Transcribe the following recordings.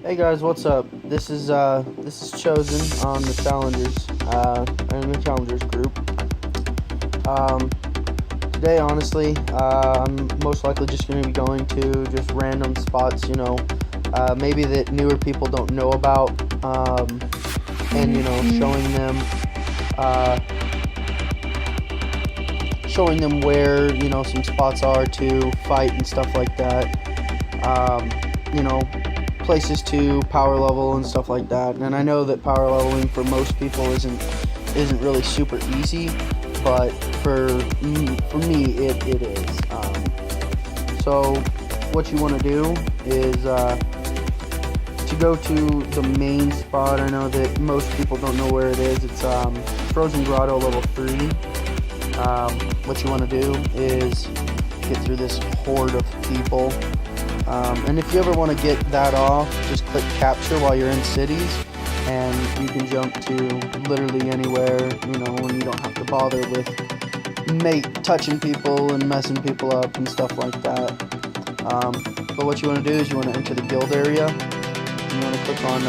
Hey guys, what's up? This is Chosen on the Challengers, in the Challengers group. Um, Today, honestly, I'm most likely just going to be going to just random spots, maybe that newer people don't know about, and uh, showing them where some spots are to fight and stuff like that. Um, you know, Places to power level and stuff like that. And I know that power leveling for most people isn't really super easy, but for me it is. So what you want to do is to go to the main spot. I know that most people don't know where it is. It's Frozen Grotto level 3. What you want to do is get through this horde of people. And if you ever want to get that off, just click capture while you're in cities, and you can jump to literally anywhere, and you don't have to bother with touching people and messing people up and stuff like that. But what you want to do is you want to enter the guild area. You want to click on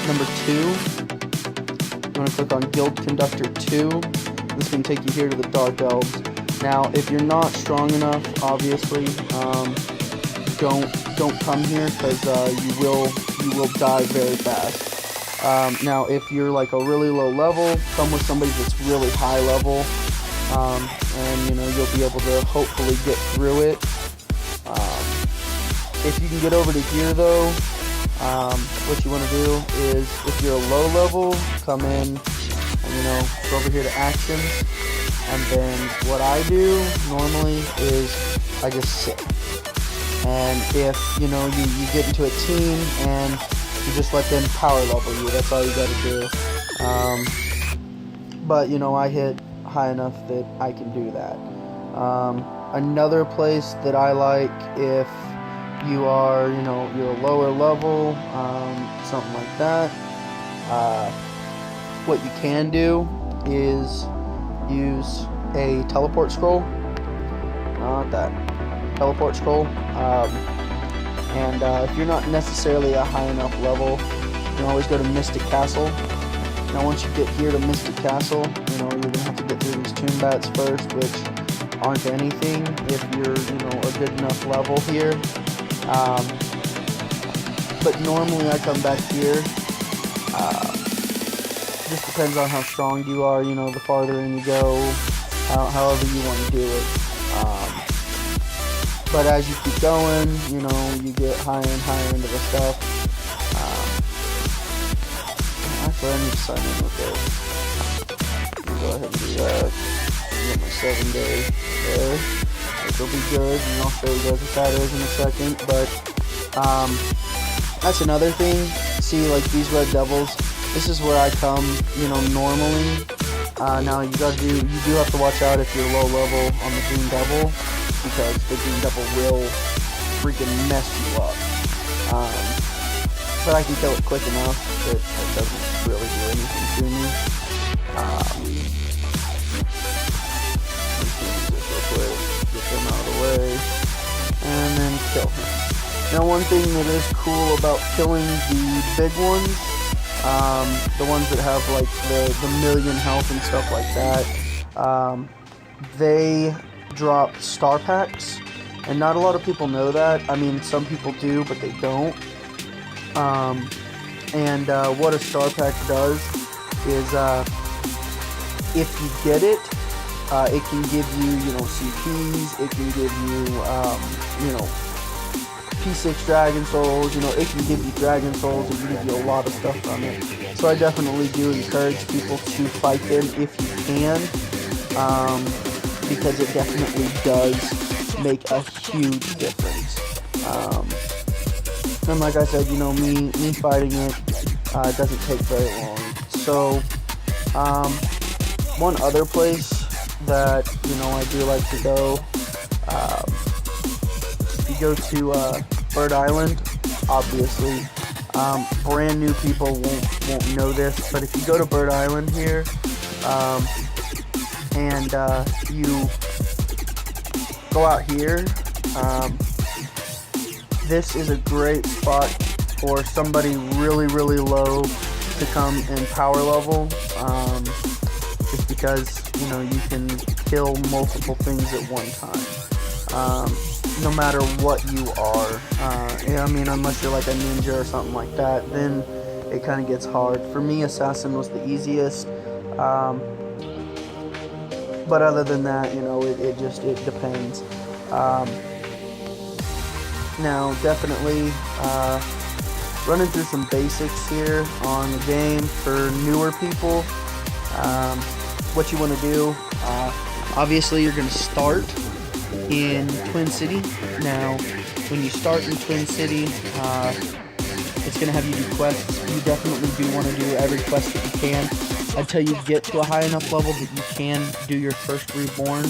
number 2. You want to click on Guild Conductor 2. This is going to take you here to the Dark Elves. Now, if you're not strong enough, obviously, don't come here, because you will die very fast. Now, if you're like a really low level, come with somebody that's really high level, and you'll be able to hopefully get through it. If you can get over to here though, what you want to do is, if you're a low level, come in and go over here to actions, and then what I do normally is I just sit. And if you get into a team and you just let them power level you, that's all you gotta do. But I hit high enough that I can do that. Another place that I like, if you are you're a lower level, something like that, what you can do is use a teleport scroll. Not that. Teleport scroll, and if you're not necessarily a high enough level, you can always go to Mystic Castle. Now once you get here to Mystic Castle, you're gonna have to get through these tomb bats first, which aren't anything if you're a good enough level here. But normally I come back here. Just depends on how strong you are, the farther in you go, however you want to do it. But as you keep going, you get higher and higher into the stuff. Actually, I need to sign in with this. Go ahead and do that. Get my 7-day there, which will be good, and I'll show you guys what that is in a second. But that's another thing. See, like these red devils, this is where I come, normally. Now you do have to watch out if you're low level on the green devil, because the green devil will freaking mess you up. But I can kill it quick enough that it doesn't really do anything to me. Just real quick, get them out of the way, and then kill him. Now, one thing that is cool about killing the big ones, the ones that have like the million health and stuff like that, they drop star packs, and not a lot of people know that. I mean, some people do, but they don't. What a star pack does is, if you get it, it can give you, CPs, it can give you, P6 Dragon Souls, it can give you Dragon Souls, it can give you a lot of stuff from it. So I definitely do encourage people to fight them if you can, because it definitely does make a huge difference. And like I said, me fighting it doesn't take very long. So, one other place that, I do like to go, if you go to Bird Island, obviously, brand new people won't know this, but if you go to Bird Island here, and you go out here, this is a great spot for somebody really low to come and power level, just because, you know, you can kill multiple things at one time, no matter what you are. I mean, unless you're like a ninja or something like that, then it kind of gets hard. For me, assassin was the easiest, but other than that, you know, it depends. Now, definitely running through some basics here on the game for newer people. What you want to do, obviously you're going to start in Twin City. Now, when you start in Twin City, it's going to have you do quests. You definitely do want to do every quest that you can until you get to a high enough level that you can do your first reborn.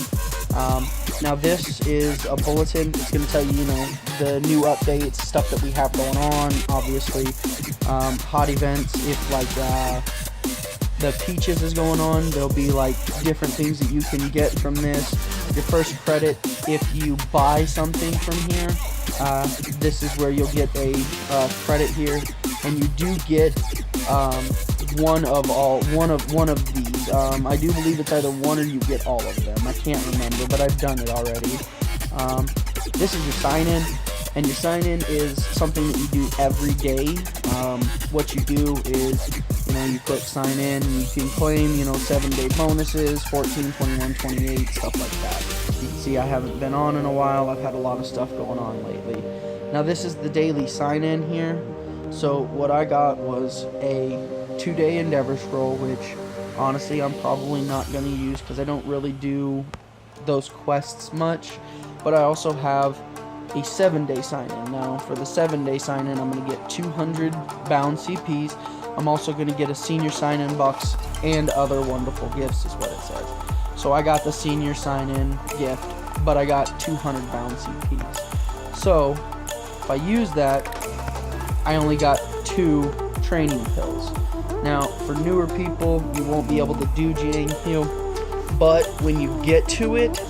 Now this is a bulletin. It's going to tell you, you know, the new updates, stuff that we have going on, obviously, hot events. If like the Peaches is going on, there'll be like different things that you can get from this. Your first credit, if you buy something from here, this is where you'll get a credit here, and you do get one of these. I do believe it's either one or you get all of them. I can't remember, but I've done it already. This is your sign-in, and your sign-in is something that you do every day. What you do is, you know, you click sign-in, and you can claim, you know, 7-day bonuses, 14, 21, 28, stuff like that. You can see I haven't been on in a while. I've had a lot of stuff going on lately. Now this is the daily sign-in here. So what I got was a 2-day endeavor scroll, which honestly I'm probably not going to use because I don't really do those quests much. But I also have a 7-day sign-in. Now for the 7-day sign-in, I'm going to get 200 bound CPs. I'm also going to get a senior sign-in box and other wonderful gifts, is what it says. So I got the senior sign-in gift, but I got 200 bound CPs. So if I use that, I only got 2 training pills. Now, for newer people, you won't be able to do Jang Heal, but when you get to it,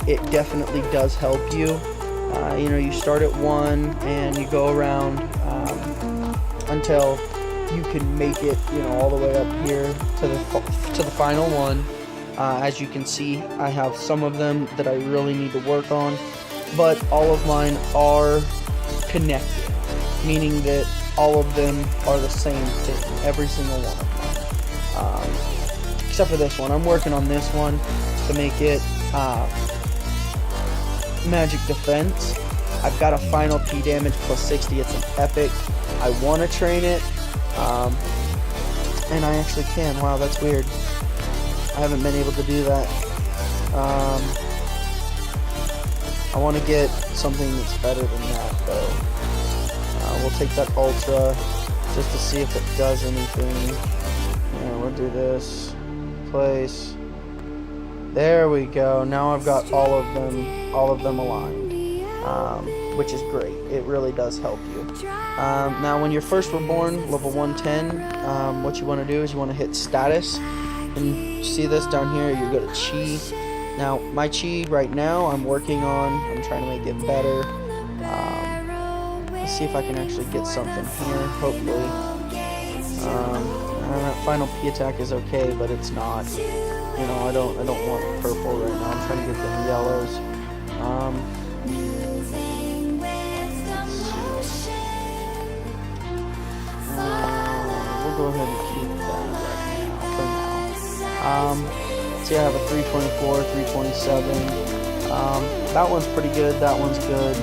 it definitely does help you. You know, you start at 1 and you go around until you can make it, you know, all the way up here to the final one. As you can see, I have some of them that I really need to work on, but all of mine are connected, meaning that all of them are the same thing, every single one of them. Except for this one. I'm working on this one to make it magic defense. I've got a final P damage plus 60. It's an epic. I want to train it, and I actually can. Wow, that's weird. I haven't been able to do that. I want to get something that's better than that, though. We'll take that Ultra just to see if it does anything. Yeah, we'll do this. Place. There we go. Now I've got all of them aligned, which is great. It really does help you. Now, when you're first reborn, level 110, what you want to do is you want to hit status, and you see this down here. You go to Chi. Now, my Chi right now, I'm working on. I'm trying to make it better. Let's see if I can actually get something here. Hopefully, that final P attack is okay, but it's not. You know, I don't want purple right now. I'm trying to get them yellows. We'll go ahead and keep that right now for now. See, I have a 324, 327. That one's pretty good. That one's good.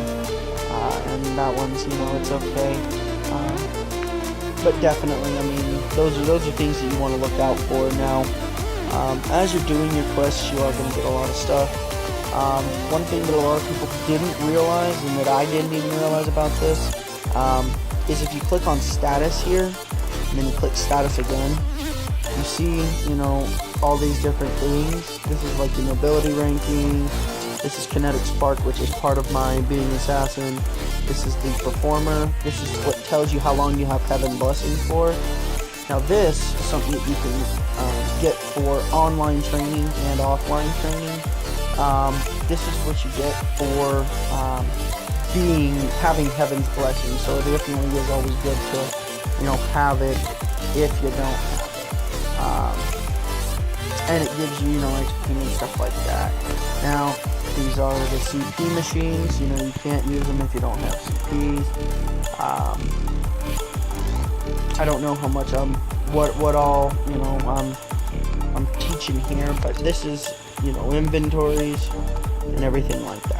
And that one's, you know, it's okay. But definitely, I mean, those are things that you want to look out for. Now, as you're doing your quests, you are going to get a lot of stuff. One thing that a lot of people didn't realize, and that I didn't even realize about this, is if you click on status here, and then you click status again, you see, you know, all these different things. This is like the nobility ranking. This is kinetic spark, which is part of my being assassin. This is the performer. This is what tells you how long you have heaven blessing for. Now this is something that you can get for online training and offline training. This is what you get for having heaven's blessing. So it definitely is always good to, have it if you don't have it. And it gives you, XP and stuff like that. Now, these are the CP machines. You can't use them if you don't have CPs. I don't know how much what all, I'm teaching here, but this is, inventories and everything like that.